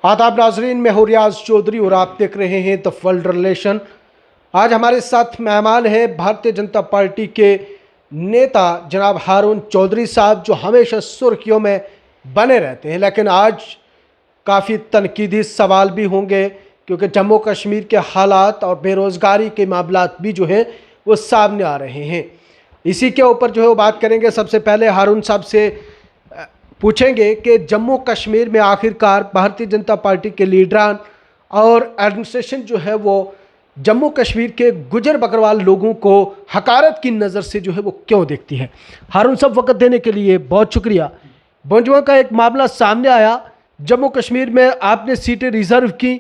आदाब नाजरीन, मैं हूं रियाज चौधरी और आप देख रहे हैं द वर्ल्ड रिलेशन। आज हमारे साथ मेहमान हैं भारतीय जनता पार्टी के नेता जनाब हारून चौधरी साहब, जो हमेशा सुर्खियों में बने रहते हैं। लेकिन आज काफ़ी तनकीदी सवाल भी होंगे, क्योंकि जम्मू कश्मीर के हालात और बेरोज़गारी के मामलात भी जो हैं वो सामने आ रहे हैं। इसी के ऊपर जो है वो बात करेंगे। सबसे पहले हारून साहब से पूछेंगे कि जम्मू कश्मीर में आखिरकार भारतीय जनता पार्टी के लीडरान और एडमिनिस्ट्रेशन जो है वो जम्मू कश्मीर के गुजर बकरवाल लोगों को हकारत की नज़र से जो है वो क्यों देखती है। हारून साहब, वक्त देने के लिए बहुत शुक्रिया। बंजुआ का एक मामला सामने आया, जम्मू कश्मीर में आपने सीटें रिजर्व की,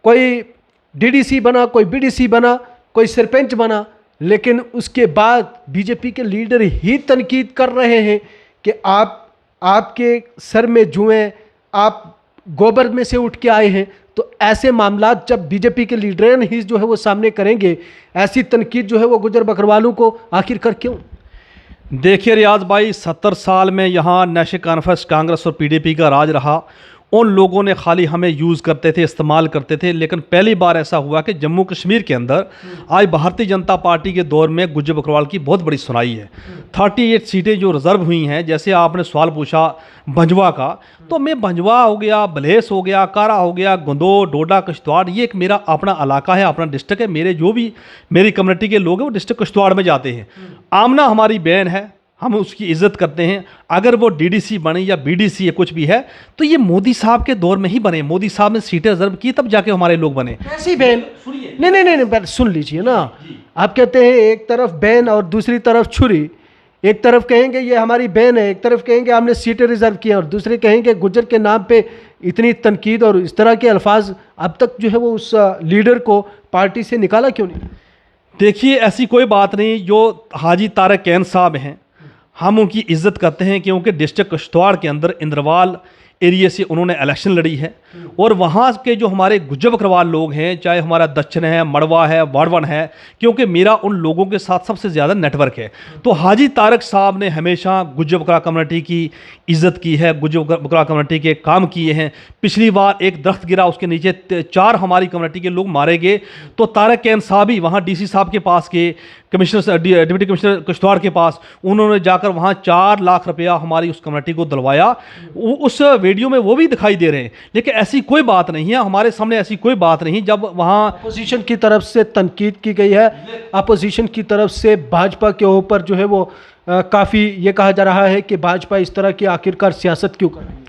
कोई डीडीसी बना, कोई बीडीसी बना, कोई सरपंच बना, लेकिन उसके बाद बीजेपी के लीडर ही तनकीद कर रहे हैं कि आपके सर में जुएं, आप गोबर में से उठ के आए हैं। तो ऐसे मामलात जब बीजेपी के लीडर ही जो है वो सामने करेंगे, ऐसी तनकीद जो है वो गुजर बकरवालों को आखिरकार क्यों? देखिए रियाज भाई, 70 साल में यहाँ नेशनल कॉन्फ्रेंस, कांग्रेस और पीडीपी का राज रहा। उन लोगों ने खाली हमें यूज़ करते थे, इस्तेमाल करते थे। लेकिन पहली बार ऐसा हुआ कि जम्मू कश्मीर के अंदर आज भारतीय जनता पार्टी के दौर में गुज्जर बकरवाल की बहुत बड़ी सुनाई है। 38 सीटें जो रिजर्व हुई हैं, जैसे आपने सवाल पूछा भंजवा का, तो मैं भंजवा हो गया, बलेस हो गया, कारा हो गया, गंदोह, डोडा, किश्तवाड़, ये एक मेरा अपना इलाका है, अपना डिस्ट्रिक्ट है। मेरे जो भी मेरी कम्युनिटी के लोग हैं वो डिस्ट्रिक्ट किश्तवाड़ में जाते हैं। आमना हमारी बहन है, हम उसकी इज्जत करते हैं। अगर वो डीडीसी बने या बीडीसी या कुछ भी है, तो ये मोदी साहब के दौर में ही बने। मोदी साहब ने सीटें रिजर्व की, तब जाके हमारे लोग बने। ऐसी बहन नहीं, सुन लीजिए ना। आप कहते हैं एक तरफ बहन और दूसरी तरफ छुरी। एक तरफ कहेंगे ये हमारी बहन है, एक तरफ कहेंगे हमने सीटें रिजर्व की, और दूसरे कहेंगे गुज्जर के नाम पे इतनी तनकीद और इस तरह के अल्फाज। अब तक जो है वो उस लीडर को पार्टी से निकाला क्यों नहीं? देखिए, ऐसी कोई बात नहीं। जो हाजी तारक कैन साहब हैं, हम उनकी इज्जत करते हैं, क्योंकि डिस्ट्रिक्ट किश्तवाड़ के अंदर इंद्रवाल एरिया से उन्होंने इलेक्शन लड़ी है। और वहाँ के जो हमारे गुज्जर बकरवाल लोग हैं, चाहे हमारा दक्षिण है, मड़वा है, वाड़वन है, क्योंकि मेरा उन लोगों के साथ सबसे ज़्यादा नेटवर्क है। तो हाजी तारक साहब ने हमेशा गुज्जर बकरा कम्युनिटी की इज्जत की है, गुज्जर बकरा कम्युनिटी के काम किए हैं। पिछली बार एक दरख्त गिरा, उसके नीचे 4 हमारी कम्युनिटी के लोग मारे गए, तो तारक कैन साहब ही वहाँ डीसी साहब के पास के, कमिश्नर, डिप्टी कमिश्नर किश्तवाड़ के पास, उन्होंने जाकर वहाँ 4 लाख रुपया हमारी उस कम्युनिटी को दिलवाया। उस वीडियो में वो भी दिखाई दे रहे हैं। लेकिन ऐसी कोई बात नहीं है, हमारे सामने ऐसी कोई बात नहीं। जब वहाँ अपोजिशन की तरफ से तनकीद की गई है, अपोजिशन की तरफ से भाजपा के ऊपर जो है वो काफ़ी ये कहा जा रहा है कि भाजपा इस तरह की आखिरकार सियासत क्यों कर रही है।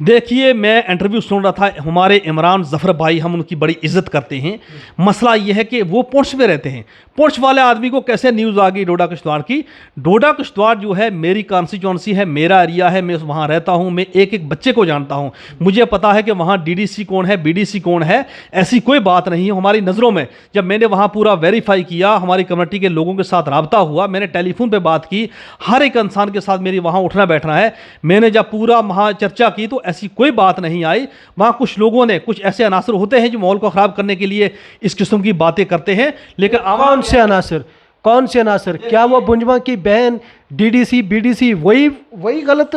देखिए, मैं इंटरव्यू सुन रहा था, हमारे इमरान जफर भाई, हम उनकी बड़ी इज्जत करते हैं। मसला ये है कि वो पुंछ में रहते हैं। पुंछ वाले आदमी को कैसे न्यूज़ आ गई डोडा किश्तवाड़ की? डोडा किश्तवाड़ जो है मेरी कॉन्स्टिट्यूंसी है, मेरा एरिया है, मैं वहाँ रहता हूँ, मैं एक एक बच्चे को जानता हूँ। मुझे पता है कि वहाँ डीडीसी कौन है, बीडीसी कौन है। ऐसी कोई बात नहीं है हमारी नज़रों में। जब मैंने वहाँ पूरा वेरीफाई किया, हमारी कम्युनिटी के लोगों के साथ रब्ता हुआ, मैंने टेलीफोन पर बात की, हर एक इंसान के साथ मेरी वहाँ उठना बैठना है। मैंने जब पूरा वहाँ चर्चा की तो ऐसी कोई बात नहीं आई। वहाँ कुछ लोगों ने, कुछ ऐसे अनासर होते हैं जो माहौल को ख़राब करने के लिए इस किस्म की बातें करते हैं। लेकिन कौन से अनासर? क्या वो बुंजवा की बहन डीडीसी बीडीसी वही गलत?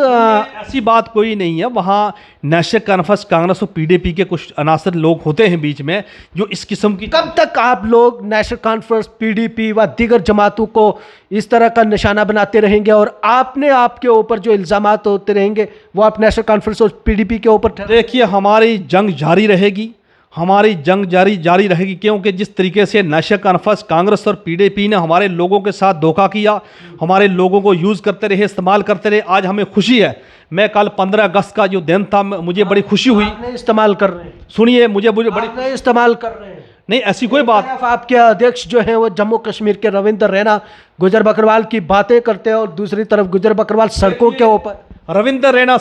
ऐसी बात कोई नहीं है। वहाँ नेशनल कॉन्फ्रेंस, कांग्रेस और पीडीपी के कुछ अनासर लोग होते हैं बीच में जो इस किस्म की। कब तक आप लोग नेशनल कॉन्फ्रेंस, पीडीपी व दीगर जमातों को इस तरह का निशाना बनाते रहेंगे, और आपके ऊपर जो इल्ज़ामात होते रहेंगे वो आप नेशनल कॉन्फ्रेंस और पीडीपी के ऊपर? देखिए, हमारी जंग जारी रहेगी, हमारी जंग जारी रहेगी, क्योंकि जिस तरीके से नेशनल कॉन्फ्रेंस, कांग्रेस और पीडीपी ने हमारे लोगों के साथ धोखा किया, हमारे लोगों को यूज़ करते रहे, इस्तेमाल करते रहे। आज हमें खुशी है, मैं कल 15 अगस्त का जो दिन था, मुझे बड़ी खुशी हुई। इस्तेमाल कर रहे हैं, सुनिए, मुझे बड़ी इस्तेमाल कर रहे हैं। नहीं, ऐसी कोई बात। आपके अध्यक्ष जो हैं वो जम्मू कश्मीर के रविंदर रैना गुजर बकरवाल की बातें करते हैं, और दूसरी तरफ गुजर बकरवाल सड़कों के ऊपर। रविंदर रैना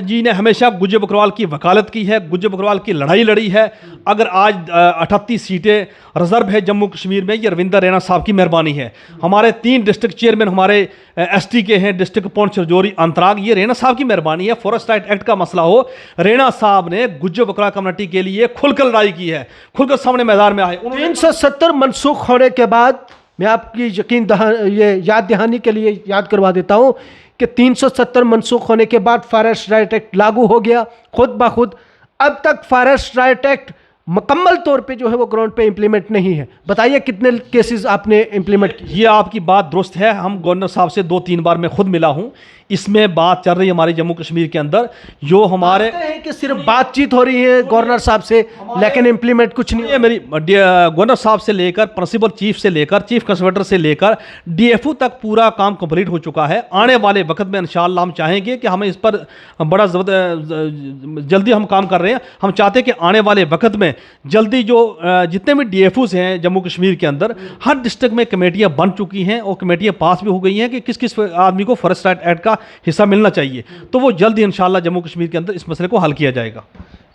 जी ने हमेशा गुज्जर बकरवाल की वकालत की है, गुज्जर बकरवाल की लड़ाई लड़ी है। अगर आज 38 सीटें रिजर्व है जम्मू कश्मीर में, ये रविंदर रैना साहब की मेहरबानी है। हमारे 3 डिस्ट्रिक्ट चेयरमैन हमारे एसटी के हैं, डिस्ट्रिक्ट पुंछ, राजौरी, अंतराग, ये रैना साहब की मेहरबानी है। फॉरेस्ट राइट एक्ट का मसला हो, रैना साहब ने गुज्जर बकरवाल कम्युनिटी के लिए खुलकर लड़ाई की है, खुलकर सामने मैदान में आए। 370 मनसूख होने के बाद, मैं आपकी ये याद दहानी के लिए याद करवा देता हूँ कि 370 मनसूख होने के बाद फॉरेस्ट राइट एक्ट लागू हो गया खुद ब खुद। अब तक फॉरेस्ट राइट एक्ट मुकम्मल तौर पे जो है वो ग्राउंड पे इंप्लीमेंट नहीं है। बताइए कितने केसेस आपने इंप्लीमेंट किए? ये आपकी बात दुरुस्त है। हम गवर्नर साहब से 2-3 बार मैं खुद मिला हूँ। इसमें बात चल रही है हमारे जम्मू कश्मीर के अंदर जो हमारे हैं कि सिर्फ बातचीत हो रही है गवर्नर साहब से, लेकिन इंप्लीमेंट कुछ नहीं। ये मेरी गवर्नर साहब से लेकर प्रिंसिपल चीफ से लेकर चीफ कंसर्वेटर से लेकर डीएफओ तक पूरा काम कंप्लीट हो चुका है। आने वाले वक्त में इंशाअल्लाह हम चाहेंगे कि हमें इस पर बड़ा जल्दी हम काम कर रहे हैं। हम चाहते हैं कि आने वाले वक्त में जल्दी जो जितने भी डीएफओस हैं जम्मू कश्मीर के अंदर हर डिस्ट्रिक्ट में कमेटियां बन चुकी हैं और कमेटियां पास भी हो गई हैं कि किस किस आदमी को फॉरेस्ट राइट एक्ट का हिस्सा मिलना चाहिए। तो वो जल्दी इंशाअल्लाह जम्मू कश्मीर के अंदर इस मसले को हल किया जाएगा।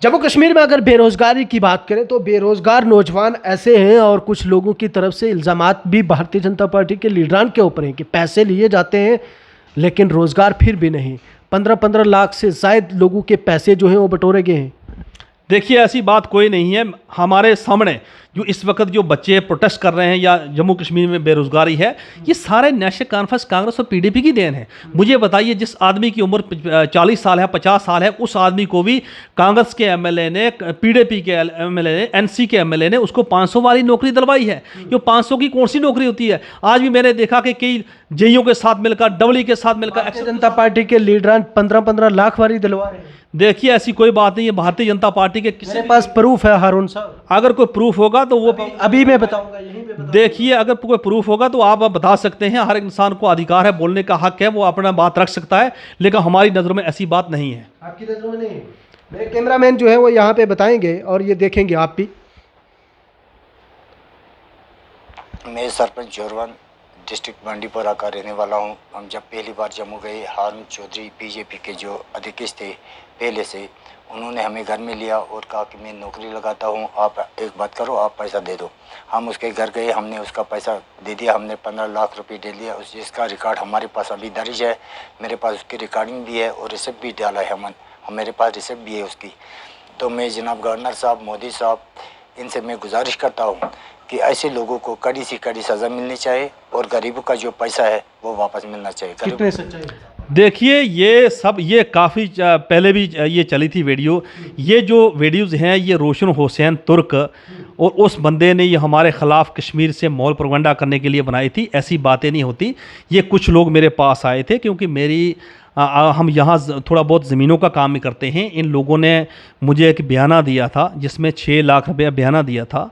जम्मू कश्मीर में अगर बेरोजगारी की बात करें तो बेरोजगार नौजवान ऐसे हैं और कुछ लोगों की तरफ से इल्ज़ामात भी भारतीय जनता पार्टी के लीडरान के ऊपर हैं कि पैसे लिए जाते हैं लेकिन रोजगार फिर भी नहीं। 15-15 लाख से ज़ायद लोगों के पैसे जो हैं वो बटोरे गए हैं। देखिए ऐसी बात कोई नहीं है। हमारे सामने जो इस वक्त जो बच्चे प्रोटेस्ट कर रहे हैं या जम्मू कश्मीर में बेरोजगारी है, ये सारे नेशनल कॉन्फ्रेंस कांग्रेस और पीडीपी की देन है। मुझे बताइए जिस आदमी की उम्र 40 साल है 50 साल है उस आदमी को भी कांग्रेस के एमएलए ने, पीडीपी के एमएलए ने, एनसी के एमएलए ने उसको 500 वाली नौकरी दिलवाई है। जो 500 की कौन सी नौकरी होती है? आज भी मैंने देखा कि कई जेईओ के साथ मिलकर, डबली के साथ मिलकर भारतीय जनता पार्टी के लीडरान 15-15 लाख वाली दिलवा रहे हैं। देखिए ऐसी कोई बात नहीं है। भारतीय जनता पार्टी के किसी मेरे पास प्रूफ है हारून साहब। अगर कोई प्रूफ होगा तो वो अभी मैं बताऊंगा, यहीं पे बताऊंगा। देखिए अगर कोई प्रूफ होगा तो आप बता सकते हैं। हर इंसान को अधिकार है, बोलने का हक है, वो अपना बात रख सकता है। लेकिन हमारी नज़रों में ऐसी बात नहीं है। आपकी नजरों में नहीं है? मेरे कैमरामैन जो है वो यहाँ पे बताएंगे और ये देखेंगे आप भी। मैं सरपंच जोरवन डिस्ट्रिक्ट बांडीपोरा का रहने वाला हूं। हम जब पहली बार जम्मू गए, हारून चौधरी बीजेपी के जो अध्यक्ष थे पहले से, उन्होंने हमें घर में लिया और कहा कि मैं नौकरी लगाता हूं, आप एक बात करो, आप पैसा दे दो। हम उसके घर गए, हमने उसका पैसा दे दिया। हमने 15 लाख रुपए दे दिया। उस जिसका रिकॉर्ड हमारे पास अभी दर्ज है। मेरे पास उसकी रिकॉर्डिंग भी है और रिसिप्ट भी डाला है। मेरे पास रिसिप्ट भी है उसकी। तो मैं जनाब गवर्नर साहब, मोदी साहब, इनसे मैं गुजारिश करता हूँ कि ऐसे लोगों को कड़ी से कड़ी सज़ा मिलनी चाहिए और गरीबों का जो पैसा है वो वापस मिलना चाहिए। कितने सच्चाई? देखिए ये काफ़ी पहले भी ये चली थी वीडियो। ये जो वीडियोज़ हैं ये रोशन हुसैन तुर्क और उस बंदे ने ये हमारे ख़िलाफ़ कश्मीर से मॉल प्रोपेगेंडा करने के लिए बनाई थी। ऐसी बातें नहीं होती। ये कुछ लोग मेरे पास आए थे क्योंकि हम यहाँ थोड़ा बहुत ज़मीनों का काम भी करते हैं। इन लोगों ने मुझे एक बयाना दिया था जिसमें 6 लाख रुपया बयाना दिया था।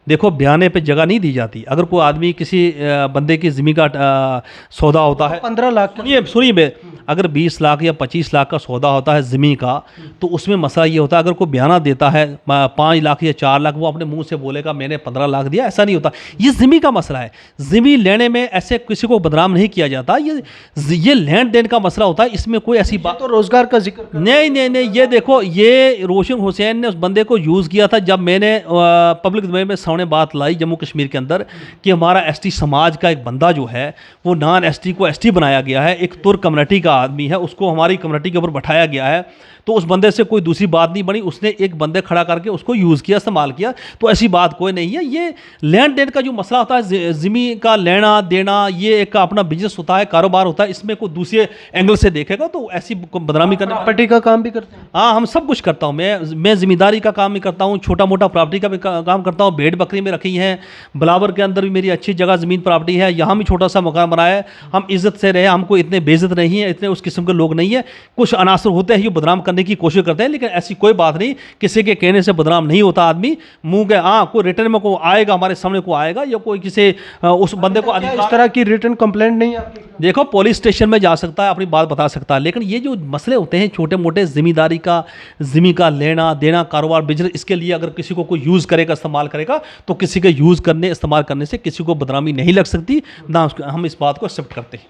देखो बयाने पे जगह नहीं दी जाती। अगर कोई आदमी किसी बंदे की ज़मीन का सौदा होता है, 15 लाख, सुनिए अगर 20 लाख या 25 लाख का सौदा होता है ज़मीन का, तो उसमें मसला ये होता है अगर कोई बयाना देता है 5 लाख या 4 लाख, वो अपने मुंह से बोलेगा मैंने 15 लाख दिया। ऐसा नहीं होता। ये ज़मीन का मसला है। ज़मीन लेने में ऐसे किसी को बदनाम नहीं किया जाता। ये लेन देन का मसला होता है। इसमें कोई ऐसी बात तो रोजगार का जिक्र नहीं। ये देखो ये रोशन हुसैन ने उस बंदे को यूज़ किया था। जब मैंने पब्लिक डोमेन में सामने बात लाई जम्मू कश्मीर के अंदर कि हमारा एसटी समाज का एक बंदा जो है वो नॉन एसटी को एसटी बनाया गया है, एक तुर्क कम्युनिटी का आदमी है, उसको हमारी कम्युनिटी के ऊपर बैठाया गया है, तो उस बंदे से कोई दूसरी बात नहीं बनी। उसने एक बंदे खड़ा करके उसको यूज़ किया, इस्तेमाल किया। तो ऐसी बात कोई नहीं है। ये लेन देन का जो मसला होता है, ज़मीन का लेना देना, ये एक अपना बिजनेस होता है, कारोबार होता है। इसमें कोई दूसरे एंगल से देखेगा तो ऐसी बदनामी करना। प्रॉपर्टी का काम भी करते हैं? हाँ, हम सब कुछ करता हूँ। मैं ज़िम्मेदारी का काम भी करता हूँ, छोटा मोटा प्रॉपर्टी का भी काम करता हूँ। भेड़ बकरी में रखी हैं। बलावर के अंदर भी मेरी अच्छी जगह ज़मीन प्रॉपर्टी है। यहाँ भी छोटा सा मकान बनाया है। हम इज़्ज़त से रहे, हमको इतने बेइज्जत नहीं है, इतने उस किस्म के लोग नहीं है। कुछ अनासर होते हैं जो बदनाम करने की कोशिश करते हैं, लेकिन ऐसी कोई बात नहीं। किसी के कहने से बदनाम नहीं होता आदमी। मुंह के कोई रिटर्न में को आएगा, हमारे सामने को आएगा, या कोई किसी उस बंदे को इस तरह की रिटर्न कंप्लेंट नहीं आपकी? देखो पुलिस स्टेशन में जा सकता है, अपनी बात बता सकता है, लेकिन ये जो मसले होते हैं छोटे मोटे ज़मींदारी का, ज़मीन का लेना देना, कारोबार, बिजनेस, इसके लिए अगर किसी को कोई यूज़ करेगा, इस्तेमाल करेगा, तो किसी के यूज़ करने, इस्तेमाल करने से किसी को बदनामी नहीं लग सकती ना। हम इस बात को एक्सेप्ट करते हैं।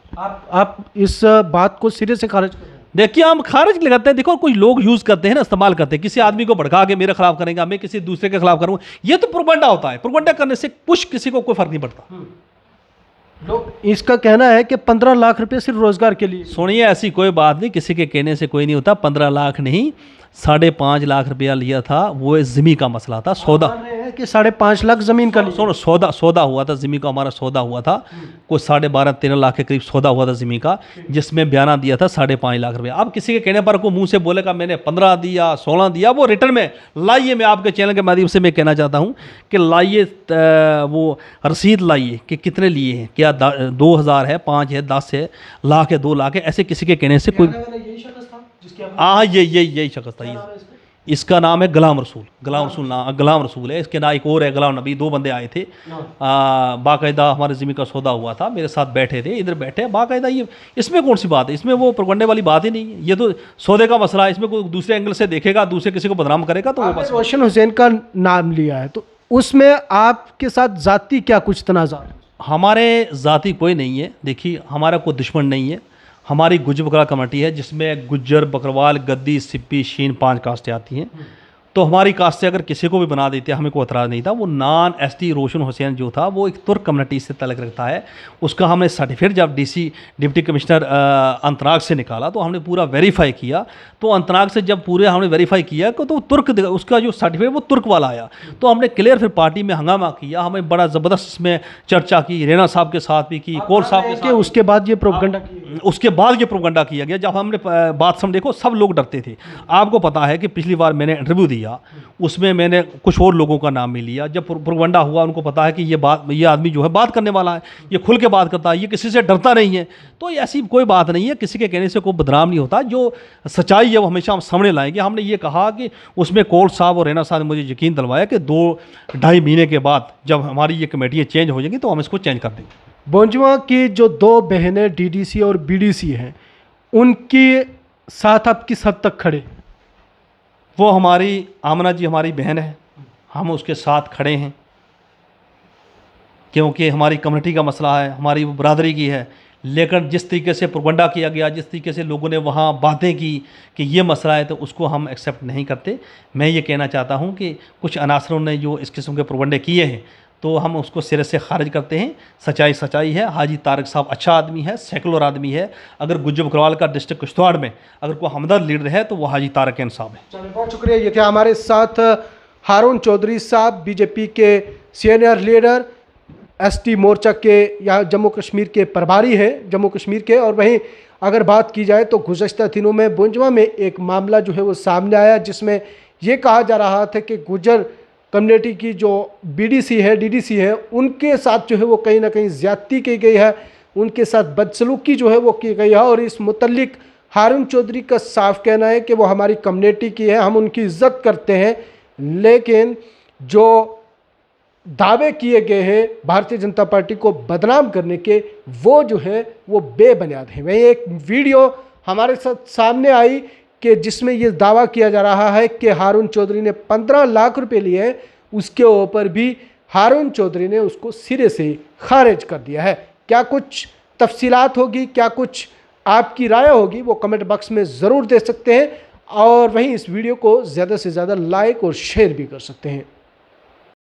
आप इस बात को सिरे से खारिज करें? देखिए हम खारिज लगाते हैं। देखो कुछ लोग यूज़ करते हैं ना, इस्तेमाल करते हैं। किसी आदमी को भड़का के मेरे खिलाफ करेंगे, मैं किसी दूसरे के खिलाफ करूँगा, ये तो प्रोपेगेंडा होता है। प्रोपेगेंडा करने से कुछ किसी को कोई फर्क नहीं पड़ता। लोग इसका कहना है कि 15 लाख रुपए सिर्फ रोजगार के लिए। सुनिए ऐसी कोई बात नहीं, किसी के कहने से कोई नहीं होता। 15 लाख नहीं, 5.5 लाख रुपया लिया था। वो ज़मीन का मसला था, सौदा। है कि 5.5 लाख जमीन का सुनो, सौदा हुआ था ज़मीन का, हमारा सौदा हुआ था कुछ 12.5-13 लाख के करीब सौदा हुआ था ज़मीन का, जिसमें बयाना दिया था 5.5 लाख रुपए। अब किसी के कहने पर को मुंह से बोलेगा मैंने 15 दिया 16 दिया, वो रिटर्न में लाइए। मैं आपके चैनल के माध्यम से मैं कहना चाहता हूँ कि लाइए वो रसीद लाइए कि कितने लिए हैं, क्या 2000 है, 5 है, 10 है, लाख है, 2 लाख है। ऐसे किसी के कहने से कोई, हाँ यही शख्स था। इसका नाम है गुलाम रसूल। गुलाम रसूल है इसके नाम। एक और है गुलाम नबी। 2 बंदे आए थे, बाकायदा हमारे ज़मीन का सौदा हुआ था, मेरे साथ बैठे थे, इधर बैठे बाकायदा। ये इसमें कौन सी बात है, इसमें वो प्रोगंडे वाली बात ही नहीं है। ये तो सौदे का मसला है, इसमें कोई दूसरे एंगल से देखेगा, दूसरे किसी को बदनाम करेगा तो वो बस। रोशन हुसैन का नाम लिया है, तो उसमें आपके साथ जाती क्या कुछ तनाज़ा? हमारे ज़ाती कोई नहीं है। देखिए, हमारा कोई दुश्मन नहीं है। हमारी गुज्जर बकरा कमेटी है जिसमें गुज्जर, बकरवाल, गद्दी, सिप्पी, शीन 5 कास्टें आती हैं। तो हमारी कास्ट से अगर किसी को भी बना देते हमें कोई एतराज़ नहीं था। वो नॉन एसटी रोशन हुसैन जो था वो एक तुर्क कम्युनिटी से तलक रखता है। उसका हमने सर्टिफिकेट जब डिप्टी कमिश्नर अंतराग से निकाला तो हमने पूरा वेरीफाई किया। तो अंतराग से जब पूरे हमने वेरीफाई किया तो तुर्क, उसका जो सर्टिफिकेट वो तुर्क वाला आया। तो हमने क्लियर फिर पार्टी में हंगामा किया, हमें बड़ा ज़बरदस्त इसमें चर्चा की, रैना साहब के साथ भी की, कोल साहब के साथ। उसके बाद ये प्रोपगंडा किया गया। जब हमने बात समझ, देखो सब लोग डरते थे। आपको पता है कि पिछली बार मैंने इंटरव्यू दिया, उसमें मैंने कुछ और लोगों का नाम भी लिया। जब प्रोपगंडा हुआ, उनको पता है कि ये आदमी जो है बात करने वाला है, ये खुल के बात करता है, ये किसी से डरता नहीं है। तो ऐसी कोई बात नहीं है, किसी के कहने से कोई बदनाम नहीं होता। जो सच्चाई है वो हमेशा हम सामने लाएंगे। हमने ये कहा कि उसमें कोल साहब और रैना साहब ने मुझे यकीन दिलवाया कि 2-2.5 महीने के बाद जब हमारी ये कमेटियाँ चेंज हो जाएंगी तो हम इसको चेंज कर देंगे। बोंजवा की जो 2 बहनें डीडीसी और बीडीसी हैं, उनके साथ आप किस हद तक खड़े? वो हमारी आमना जी हमारी बहन है, हम उसके साथ खड़े हैं क्योंकि हमारी कम्युनिटी का मसला है, हमारी वो बरादरी की है। लेकिन जिस तरीके से प्रोपगंडा किया गया, जिस तरीके से लोगों ने वहाँ बातें की कि ये मसला है, तो उसको हम एक्सेप्ट नहीं करते। मैं ये कहना चाहता हूँ कि कुछ अनासरों ने जो इस किस्म के प्रोपगंडे किए हैं तो हम उसको सिरे से खारिज करते हैं। सच्चाई है। हाजी तारक साहब अच्छा आदमी है, सेकुलर आदमी है। अगर गुज्जर बकरवाल का डिस्ट्रिक्ट किश्तवाड़ में अगर कोई हमदर्द लीडर है तो वो हाजी तारक साहब है। चलिए, बहुत शुक्रिया। ये थे हमारे साथ हारून चौधरी साहब, बीजेपी के सीनियर लीडर, एसटी मोर्चा के या जम्मू कश्मीर के प्रभारी हैं जम्मू कश्मीर के। और वहीं अगर बात की जाए तो गुज़श्ता दिनों में बोंजवा में एक मामला जो है वो सामने आया, जिसमें ये कहा जा रहा था कि गुज्जर कम्युनिटी की जो बीडीसी है, डीडीसी है, उनके साथ जो है वो कहीं ना कहीं ज़्यादती की गई है, उनके साथ बदसलूकी जो है वो की गई है। और इस मुतल्लिक हारून चौधरी का साफ कहना है कि वो हमारी कम्युनिटी की है, हम उनकी इज्जत करते हैं, लेकिन जो दावे किए गए हैं भारतीय जनता पार्टी को बदनाम करने के, वो जो है वो बेबुनियाद है। वहीं एक वीडियो हमारे साथ सामने आई कि जिसमें ये दावा किया जा रहा है कि हारून चौधरी ने 15 लाख रुपए लिए, उसके ऊपर भी हारून चौधरी ने उसको सिरे से खारिज कर दिया है। क्या कुछ तफसीलात होगी, क्या कुछ आपकी राय होगी, वो कमेंट बॉक्स में ज़रूर दे सकते हैं। और वहीं इस वीडियो को ज़्यादा से ज़्यादा लाइक और शेयर भी कर सकते हैं।